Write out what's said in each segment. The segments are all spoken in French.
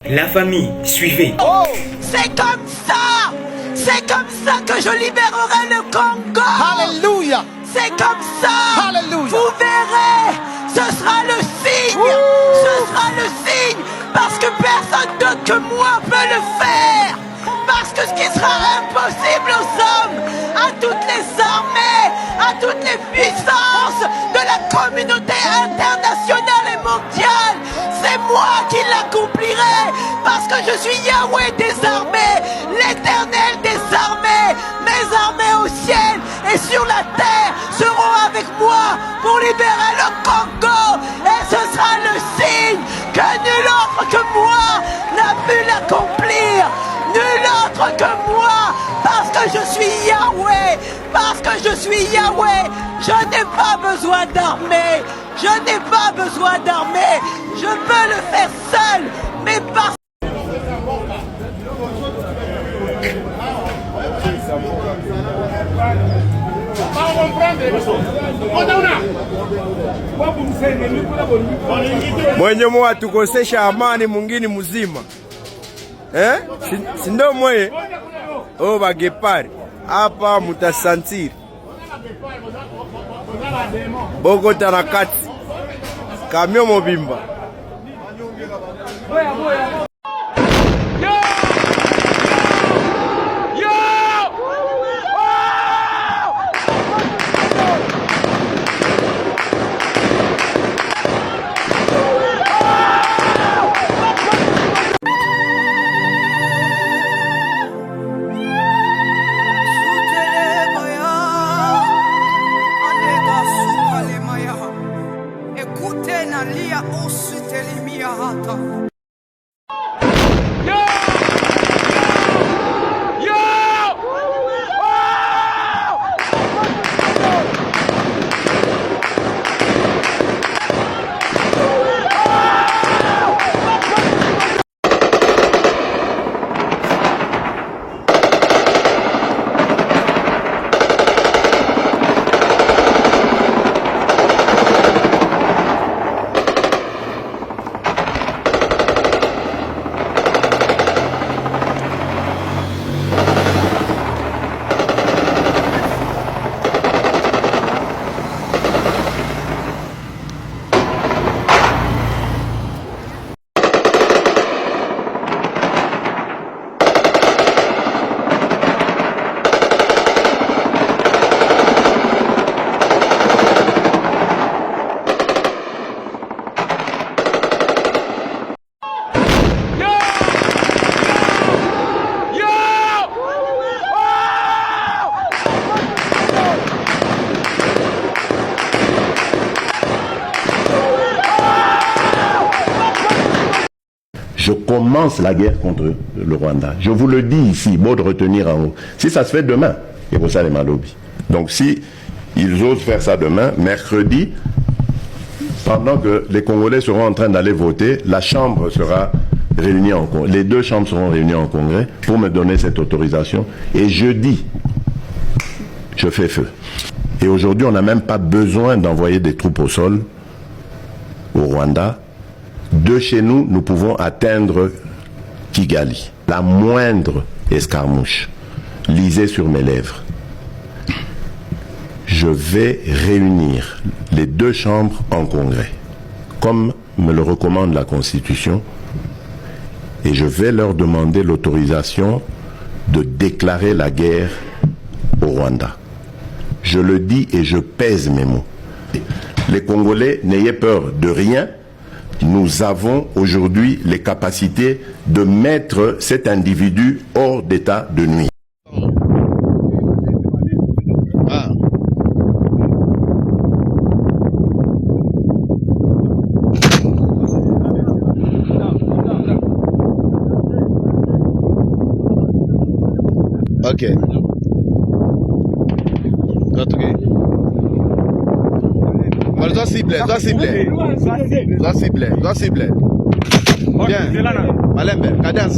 La famille, suivez. Oh, c'est comme ça! C'est comme ça que je libérerai le Congo! Alléluia! C'est comme ça! Alléluia! Vous verrez! Ce sera le signe! Ce sera le signe! Parce que personne d'autre que moi peut le faire! Parce que ce qui sera impossible aux hommes, à toutes les armées, à toutes les puissances de la communauté internationale et mondiale, c'est moi qui l'accomplirai, parce que je suis Yahweh des armées, l'Éternel des armées. Mes armées au ciel et sur la terre seront avec moi pour libérer le Congo, et ce sera le signe que nul autre que moi n'a pu l'accomplir. Nul autre que moi, parce que je suis Yahweh, parce que je suis Yahweh, je n'ai pas besoin d'armée, je n'ai pas besoin d'armée, je peux le faire seul, mais parce mwenye mwa tukosesha amani mwingine mzima. Sindo mwe o bagepari hapa mutasantiri Bogota na kati kamyo mobimba. Je commence la guerre contre le Rwanda. Je vous le dis ici, bon de retenir en haut. Si ça se fait demain, et pour ça les malobis. Donc si ils osent faire ça demain, mercredi, pendant que les Congolais seront en train d'aller voter, la Chambre sera réunie en congrès. Les deux chambres seront réunies en congrès pour me donner cette autorisation. Et jeudi, je fais feu. Et aujourd'hui, on n'a même pas besoin d'envoyer des troupes au sol au Rwanda. De chez nous, nous pouvons atteindre Kigali. La moindre escarmouche, lisez sur mes lèvres. Je vais réunir les deux chambres en congrès, comme me le recommande la Constitution, et je vais leur demander l'autorisation de déclarer la guerre au Rwanda. Je le dis et je pèse mes mots. Les Congolais, n'ayez peur de rien. Nous avons aujourd'hui les capacités de mettre cet individu hors d'état de nuire. Ok. Dois cibler. Bien. Malembe, cadence.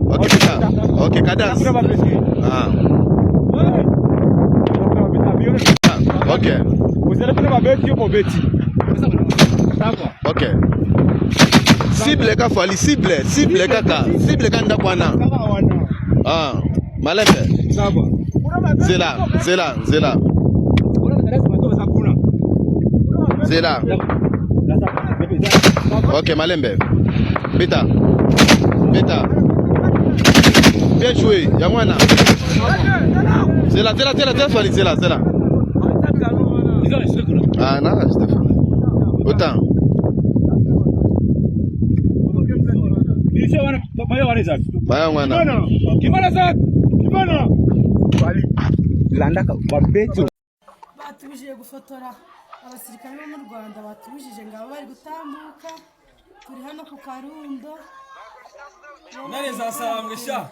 Ok, ça. Ok, cadence. Ah. Ok. Ok. Cible ka fali, cible kaka. Cible ka ndakwana. Ah, Malembe. Zela. Ok, Malembe. Beta. Bien joué, Yamwana. Zela, fali, Zela. Ah, non, Stéphane. Autant. Batubujije gufotora abasirikare bo mu Rwanda, batubujije ngo abo bari gutambuka, turi hano ku Karundo. Nari zasarambwe sha.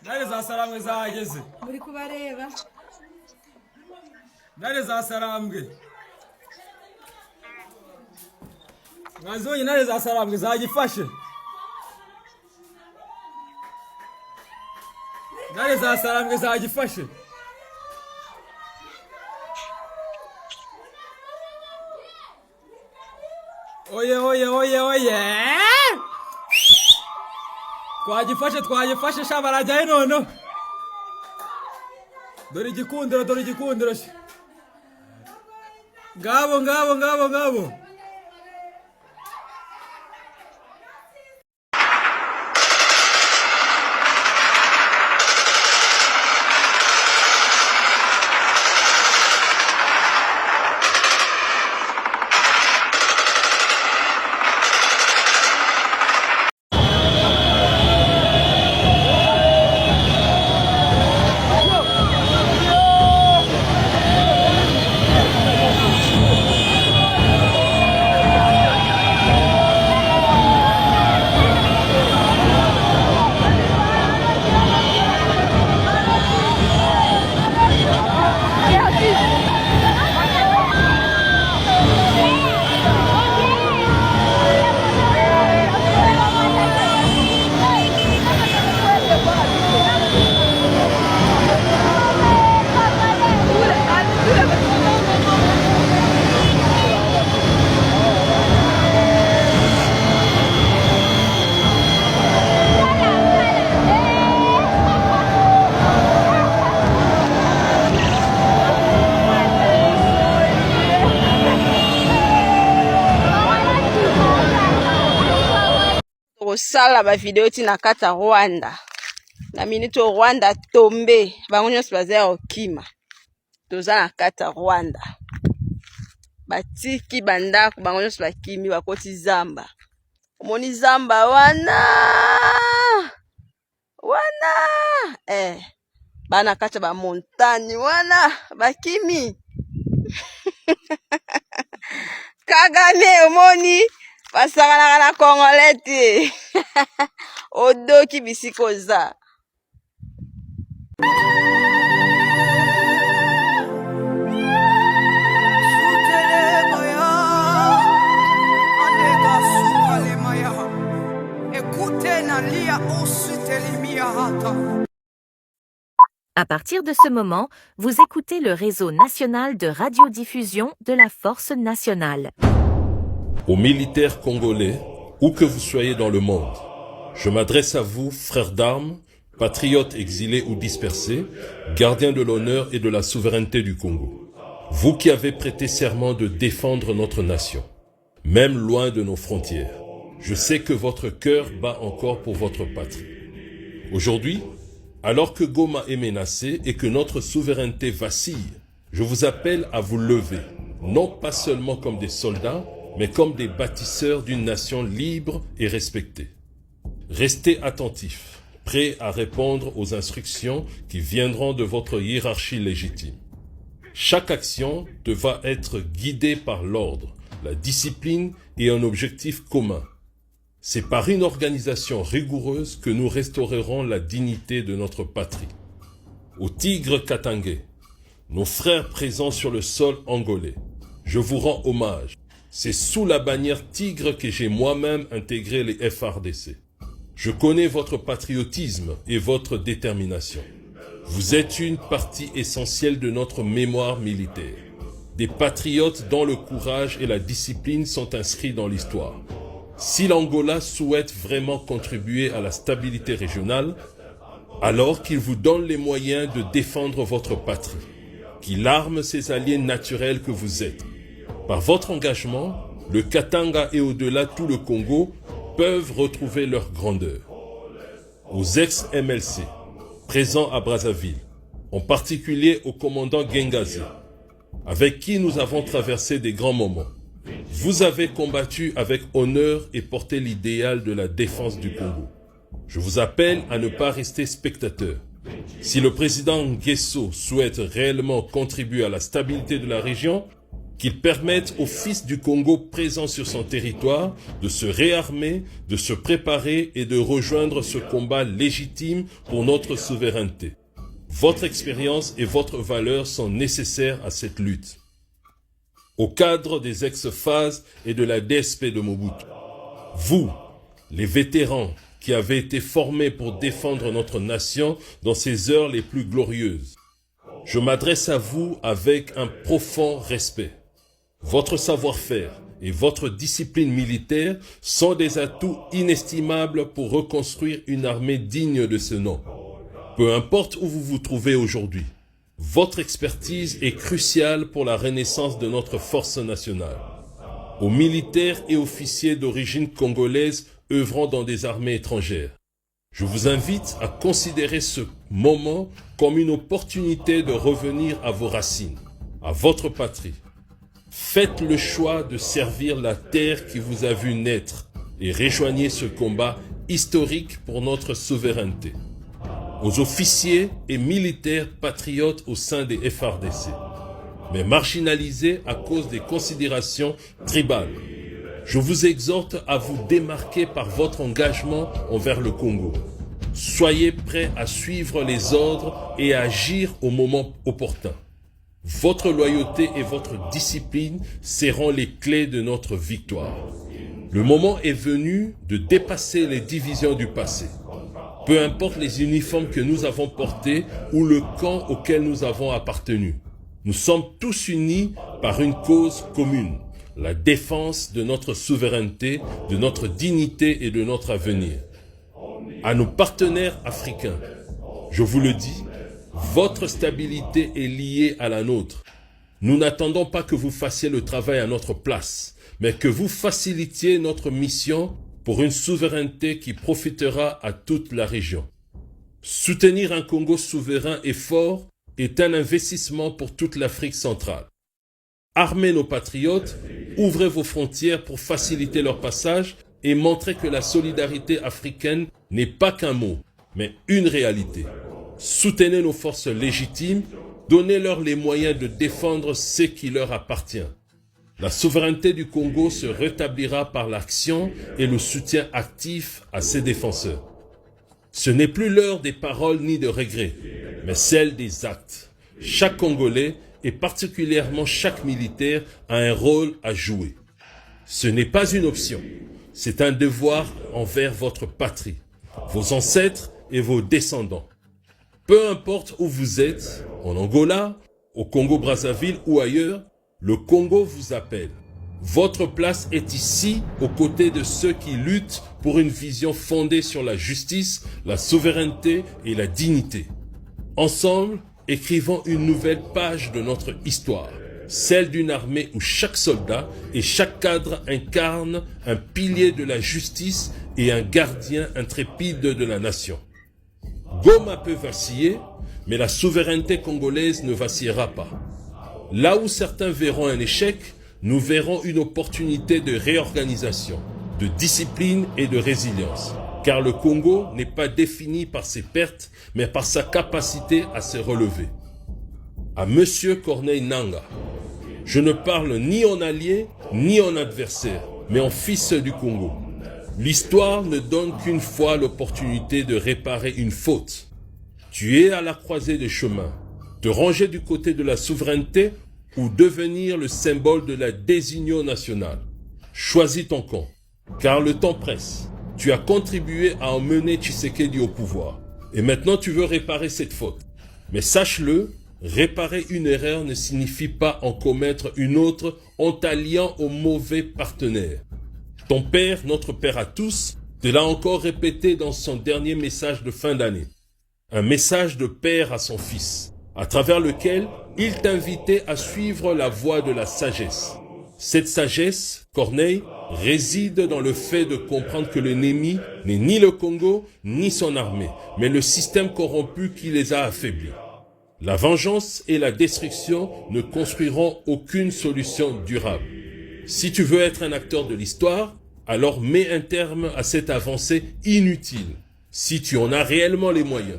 Nari zasarambwe zageze. Muri kubareba. Nari zasarambwe. Mwazonye nari zasarambwe zagifashe. Nari zasarambwe zagifashe. Oye. Twagifashe sha barajyayo nono. Dore igikundiro. Ngabo. Sala ba video tina kata Rwanda na minute Rwanda tombe bango nyonso baza ya okima toza na kata Rwanda batiki bandako bango nyonso bakimi bakoti zamba omoni zamba wana bana kata ba montagne wana bakimi Kagame omoni basangana na Congolais odoki bisikoza À partir de ce moment, vous écoutez le réseau national de radiodiffusion de la Force nationale. Aux militaires congolais, où que vous soyez dans le monde, je m'adresse à vous, frères d'armes, patriotes exilés ou dispersés, gardiens de l'honneur et de la souveraineté du Congo. Vous qui avez prêté serment de défendre notre nation, même loin de nos frontières, je sais que votre cœur bat encore pour votre patrie. Aujourd'hui, alors que Goma est menacée et que notre souveraineté vacille, je vous appelle à vous lever, non pas seulement comme des soldats, mais comme des bâtisseurs d'une nation libre et respectée. Restez attentifs, prêts à répondre aux instructions qui viendront de votre hiérarchie légitime. Chaque action devra être guidée par l'ordre, la discipline et un objectif commun. C'est par une organisation rigoureuse que nous restaurerons la dignité de notre patrie. Aux Tigres Katangais, nos frères présents sur le sol angolais, je vous rends hommage. C'est sous la bannière Tigre que j'ai moi-même intégré les FARDC. Je connais votre patriotisme et votre détermination. Vous êtes une partie essentielle de notre mémoire militaire. des patriotes dont le courage et la discipline sont inscrits dans l'histoire. Si l'Angola souhaite vraiment contribuer à la stabilité régionale, alors qu'il vous donne les moyens de défendre votre patrie, qu'il arme ces alliés naturels que vous êtes. Par votre engagement, le Katanga et au-delà tout le Congo peuvent retrouver leur grandeur. Aux ex-MLC, présents à Brazzaville, en particulier au commandant Gengazi, avec qui nous avons traversé des grands moments. Vous avez combattu avec honneur et porté l'idéal de la défense du Congo. Je vous appelle à ne pas rester spectateur. Si le président Nguesso souhaite réellement contribuer à la stabilité de la région, qu'il permette aux fils du Congo présents sur son territoire de se réarmer, de se préparer et de rejoindre ce combat légitime pour notre souveraineté. Votre expérience et votre valeur sont nécessaires à cette lutte. Au cadre des ex-phases et de la DSP de Mobutu, vous, les vétérans qui avez été formés pour défendre notre nation dans ses heures les plus glorieuses, je m'adresse à vous avec un profond respect. Votre savoir-faire et votre discipline militaire sont des atouts inestimables pour reconstruire une armée digne de ce nom. Peu importe où vous vous trouvez aujourd'hui, votre expertise est cruciale pour la renaissance de notre force nationale. Aux militaires et officiers d'origine congolaise œuvrant dans des armées étrangères, je vous invite à considérer ce moment comme une opportunité de revenir à vos racines, à votre patrie. Faites le choix de servir la terre qui vous a vu naître et rejoignez ce combat historique pour notre souveraineté. Aux officiers et militaires patriotes au sein des FARDC, mais marginalisés à cause des considérations tribales, je vous exhorte à vous démarquer par votre engagement envers le Congo. Soyez prêts à suivre les ordres et à agir au moment opportun. Votre loyauté et votre discipline seront les clés de notre victoire. Le moment est venu de dépasser les divisions du passé. Peu importe les uniformes que nous avons portés ou le camp auquel nous avons appartenu. Nous sommes tous unis par une cause commune, la défense de notre souveraineté, de notre dignité et de notre avenir. À nos partenaires africains, je vous le dis, votre stabilité est liée à la nôtre. Nous n'attendons pas que vous fassiez le travail à notre place, mais que vous facilitiez notre mission pour une souveraineté qui profitera à toute la région. Soutenir un Congo souverain et fort est un investissement pour toute l'Afrique centrale. Armez nos patriotes, ouvrez vos frontières pour faciliter leur passage et montrer que la solidarité africaine n'est pas qu'un mot, mais une réalité. Soutenez nos forces légitimes, donnez-leur les moyens de défendre ce qui leur appartient. La souveraineté du Congo se rétablira par l'action et le soutien actif à ses défenseurs. Ce n'est plus l'heure des paroles ni de regrets, mais celle des actes. Chaque Congolais, et particulièrement chaque militaire, a un rôle à jouer. Ce n'est pas une option, c'est un devoir envers votre patrie, vos ancêtres et vos descendants. Peu importe où vous êtes, en Angola, au Congo-Brazzaville ou ailleurs, le Congo vous appelle. Votre place est ici, aux côtés de ceux qui luttent pour une vision fondée sur la justice, la souveraineté et la dignité. Ensemble, écrivons une nouvelle page de notre histoire, celle d'une armée où chaque soldat et chaque cadre incarne un pilier de la justice et un gardien intrépide de la nation. Goma peut vaciller, mais la souveraineté congolaise ne vacillera pas. Là où certains verront un échec, nous verrons une opportunité de réorganisation, de discipline et de résilience. Car le Congo n'est pas défini par ses pertes, mais par sa capacité à se relever. À Monsieur Corneille Nangaa, je ne parle ni en allié, ni en adversaire, mais en fils du Congo. L'histoire ne donne qu'une fois l'opportunité de réparer une faute. Tu es à la croisée des chemins. Te ranger du côté de la souveraineté ou devenir le symbole de la désunion nationale. Choisis ton camp, car le temps presse. Tu as contribué à emmener Tshisekedi au pouvoir. Et maintenant tu veux réparer cette faute. Mais sache-le, Réparer une erreur ne signifie pas en commettre une autre en t'alliant au mauvais partenaire. Ton Père, notre Père à tous, te l'a encore répété dans son dernier message de fin d'année. Un message de père à son fils, à travers lequel il t'invitait à suivre la voie de la sagesse. Cette sagesse, Corneille, réside dans le fait de comprendre que l'ennemi n'est ni le Congo, ni son armée, mais le système corrompu qui les a affaiblis. La vengeance et la destruction ne construiront aucune solution durable. Si tu veux être un acteur de l'histoire, alors mets un terme à cette avancée inutile, si tu en as réellement les moyens.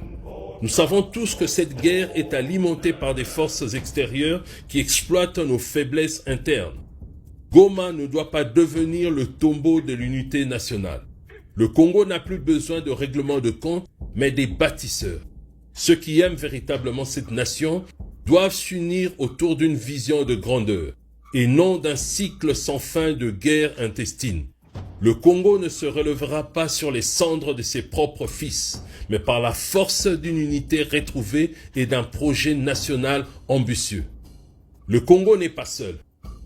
Nous savons tous que cette guerre est alimentée par des forces extérieures qui exploitent nos faiblesses internes. Goma ne doit pas devenir le tombeau de l'unité nationale. Le Congo n'a plus besoin de règlement de compte, mais des bâtisseurs. Ceux qui aiment véritablement cette nation doivent s'unir autour d'une vision de grandeur, et non d'un cycle sans fin de guerre intestine. Le Congo ne se relèvera pas sur les cendres de ses propres fils, mais par la force d'une unité retrouvée et d'un projet national ambitieux. Le Congo n'est pas seul.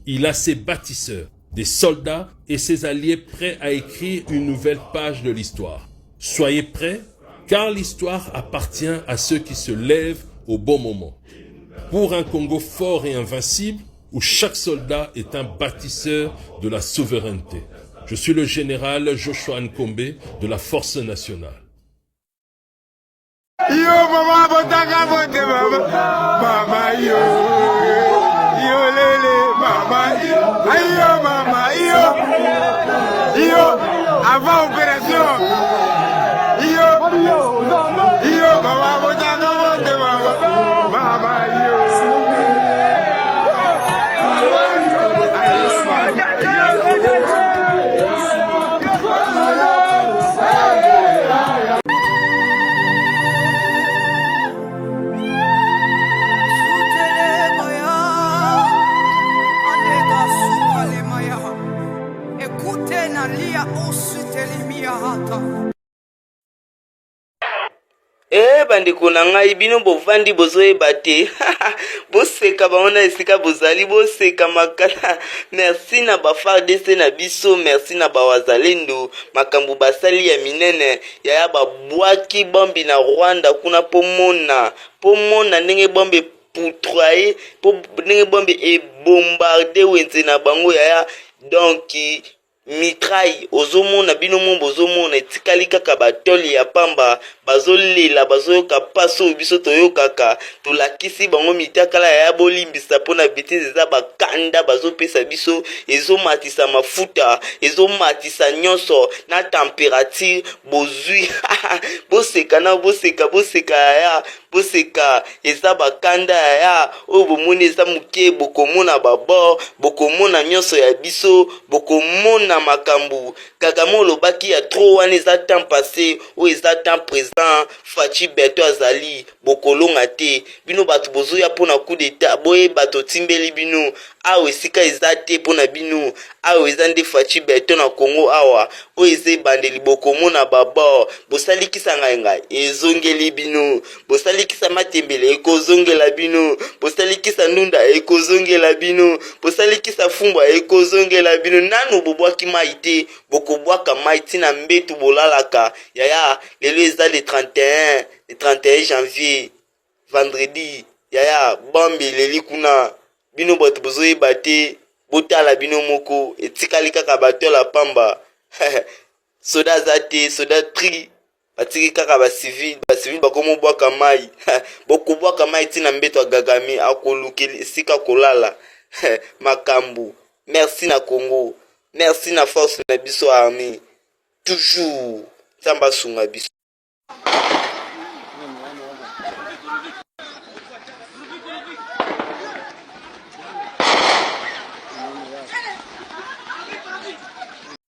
Il a ses bâtisseurs, des soldats et ses alliés prêts à écrire une nouvelle page de l'histoire. Soyez prêts, car l'histoire appartient à ceux qui se lèvent au bon moment. Pour un Congo fort et invincible, où chaque soldat est un bâtisseur de la souveraineté. Je suis le général Joshua Nkombe de la Force nationale. Yo mama botaka bote mama, mama yo, yo lele mama yo, ayo mama yo, avant opération, yo mama botaka bote mama, mama yo. Bandeko na ngai bino bovandi bozoyeba te boseka baona esika bozali boseka makala. Merci na ba FARDC na biso, merci na ba wazalendo makambo basali ya minene ya babwaki bombi na Rwanda kuna pomona ndenge bombe poutroyer po ndenge bombe e bombarder wenze na bango ya donc mitraille ozomona bino mo bozomona etikali kaka batoli ya pamba bazolela bazoyoka paso biso toyokaka tolakisi bango mitakala ya bolimbisa pona betise za bakanda bazopesa biso ezomatisa mafuta ezomatisa nyonso na temperature bozui boseka na boseka ya boseka eza bakanda ya o bomoni eza muke bokomona babor bokomona nyonso ya biso bokomona makambu kakamo lobaki ya trop wana eza temps passé o eza temps présent Fachi Beto azali bokolonga te bino bato bozoya pona coup d'état boye bato timbeli bino awe sika eza te pona bino awe eza nde Fachi Beto na Congo awa o eze bandeli bokomona babor bosalikisa ngai ezongeli bino bosalikisa matembele ekozongela bino bosalikisa ndunda ekozongela bino bosalikisa fumbwa ekozongela bino nanu bobwaki maite bokobwaka maite na mbetu bolalaka yaya lelo eza le 31 janvier vendredi yaya bombe leli kuna bino bato bozoyeba te botala bino moko etikali kaka batola pamba soda za te soda tri batiki kaka basivile bakomo bwaka mai bokobwaka mai tina mbeto agagami akolukeli esika kolala makambu. Merci na Congo, merci na force na biso armée toujours tamba sunga biso.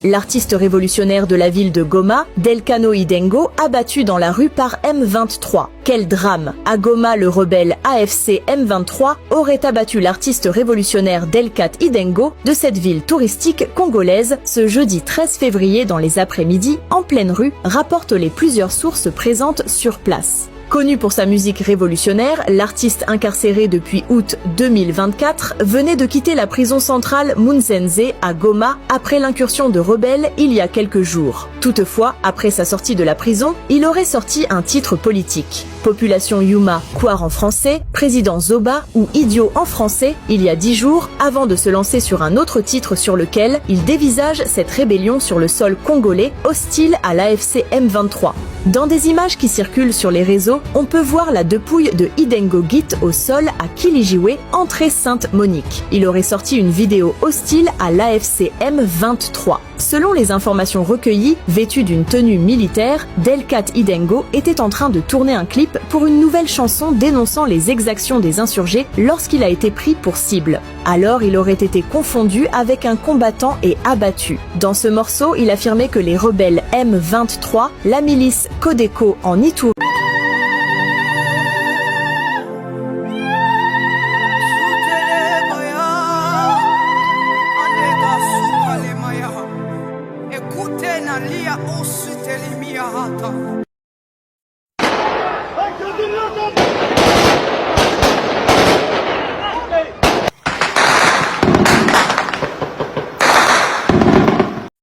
L'artiste révolutionnaire de la ville de Goma, Delcano Idengo, abattu dans la rue par M23. Quel drame! À Goma, le rebelle AFC M23 aurait abattu l'artiste révolutionnaire Delcat Idengo de cette ville touristique congolaise ce jeudi 13 février dans les après-midi, en pleine rue, rapportent les plusieurs sources présentes sur place. Connu pour sa musique révolutionnaire, l'artiste incarcéré depuis août 2024 venait de quitter la prison centrale Munzenze à Goma après l'incursion de rebelles il y a quelques jours. Toutefois, après sa sortie de la prison, il aurait sorti un titre politique. Population Yuma, Kwar en français, Président Zoba ou Idiot en français, il y a 10 jours, avant de se lancer sur un autre titre sur lequel il dévisage cette rébellion sur le sol congolais hostile à l'AFC M23. Dans des images qui circulent sur les réseaux, on peut voir la dépouille de Idengo Git au sol à Kilijiwe, entrée Sainte-Monique. Il aurait sorti une vidéo hostile à l'AFC M23. Selon les informations recueillies, vêtu d'une tenue militaire, Delcat Idengo était en train de tourner un clip pour une nouvelle chanson dénonçant les exactions des insurgés lorsqu'il a été pris pour cible. Alors il aurait été confondu avec un combattant et abattu. Dans ce morceau, il affirmait que les rebelles M23, la milice Codeco en Ituri,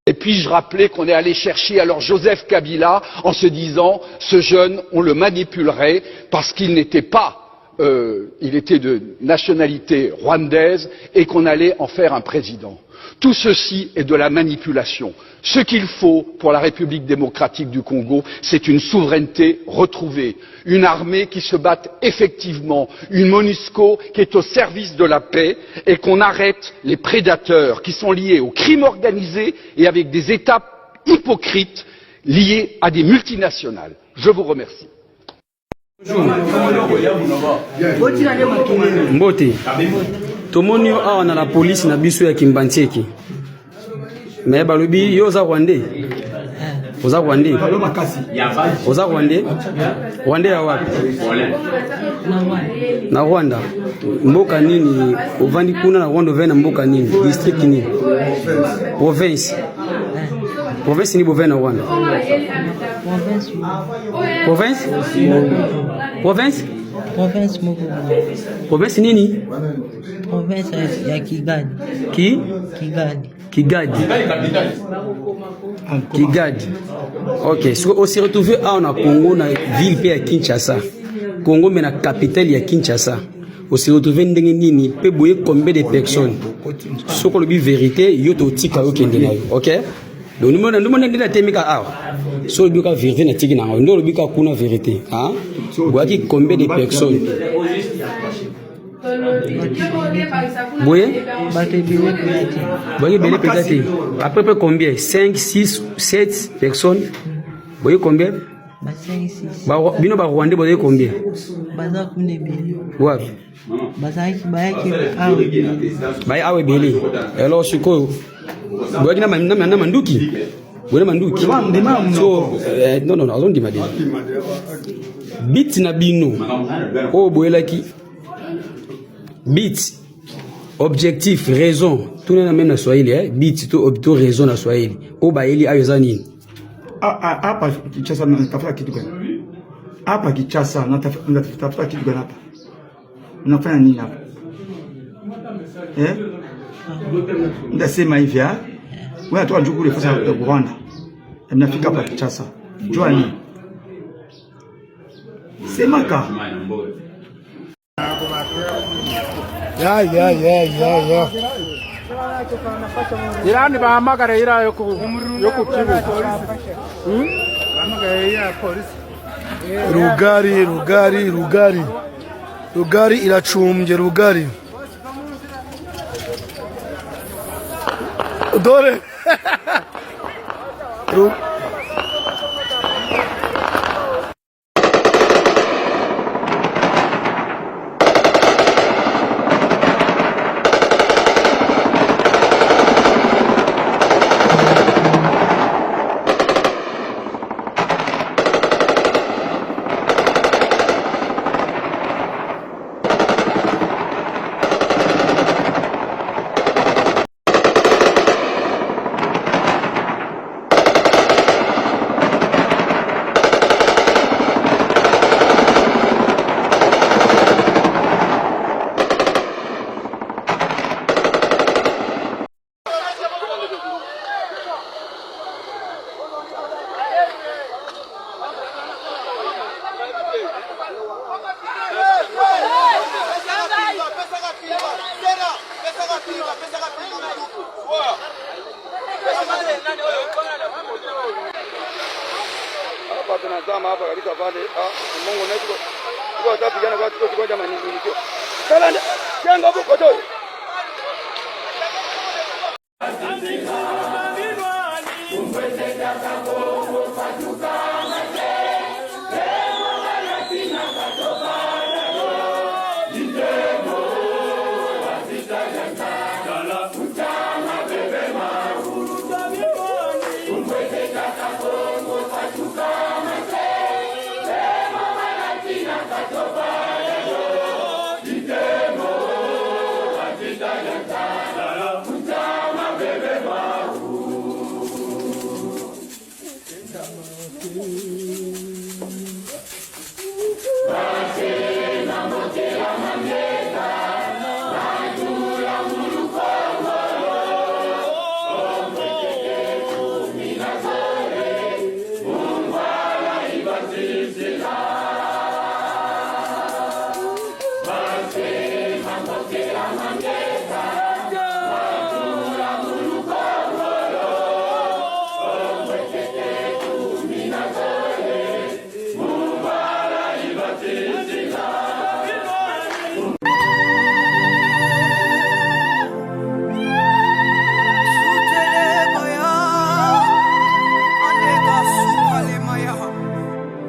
Et puis-je rappeler qu'on est allé chercher alors Joseph Kabila en se disant ce jeune on le manipulerait parce qu'il n'était pas il était de nationalité rwandaise et qu'on allait en faire un président. Tout ceci est de la manipulation. Ce qu'il faut pour la République démocratique du Congo, c'est une souveraineté retrouvée, une armée qui se batte effectivement, une MONUSCO qui est au service de la paix et qu'on arrête les prédateurs qui sont liés au crime organisé et avec des États hypocrites liés à des multinationales. Je vous remercie. Mbote tomoni awa na la police na biso ya Kimbantieki me balobi yo za Rwandais oza Rwandais oza Rwandais Rwandais ya wapi na Rwanda mboka nini ovandi kuna na Rwanda ovena mboka nini district nini province ni bovena na Rwanda province nini province ya Kigali Kigali. Ok, so on s'est retrouvé à na Congo na ville pe ya Kinshasa. Congo mais na capitale ya Kinshasa. On s'est retrouvé ndenge nini pe boye combien de personnes. So ko lobi vérité yo to tika yo kende na yo. OK? Donc nous ndela temika awa. So lobi ka vérité na tiki na yo. Ndo lobi ka kuna vérité, hein? Boye combien de personnes. Oui. Voyez, peut-être. À peu près combien? 5, 6, 7 personnes. Vous voyez combien? 5, 6. Bino ba Rwanda, vous voyez combien? Ouais. Awe Beli. Alors, je crois. Vous voyez, na manduki. Vous voyez manduki. So, non, on dit madame. Bit na bino. Oh, boelaki. Bit, objectif, raison, tout le monde na Swahili, bit, tout raison na Swahili. Oba eli ayozani. Hapa Kinshasa natafuta kitu gani? Hapa Kinshasa natafuta kitu gani hapa? Unafanya nini hapa? Ndasema hivi ah. Wewe atoa njukule fasa ya Rwanda. Mnafika hapa Kinshasa. Jua nini? Sema ka. Ya. Irani bahamagara ira yo ku kibu. Rugari iracumbye rugari. Dore. Hapa tunazama hapa kabisa pale. Mungu na tuko watapigana kwa tuko kimoja manikio. Kalanda. Jenga hapo kodoi.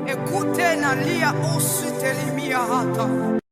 Écoutez Nalia, ensuite Elimia Hata.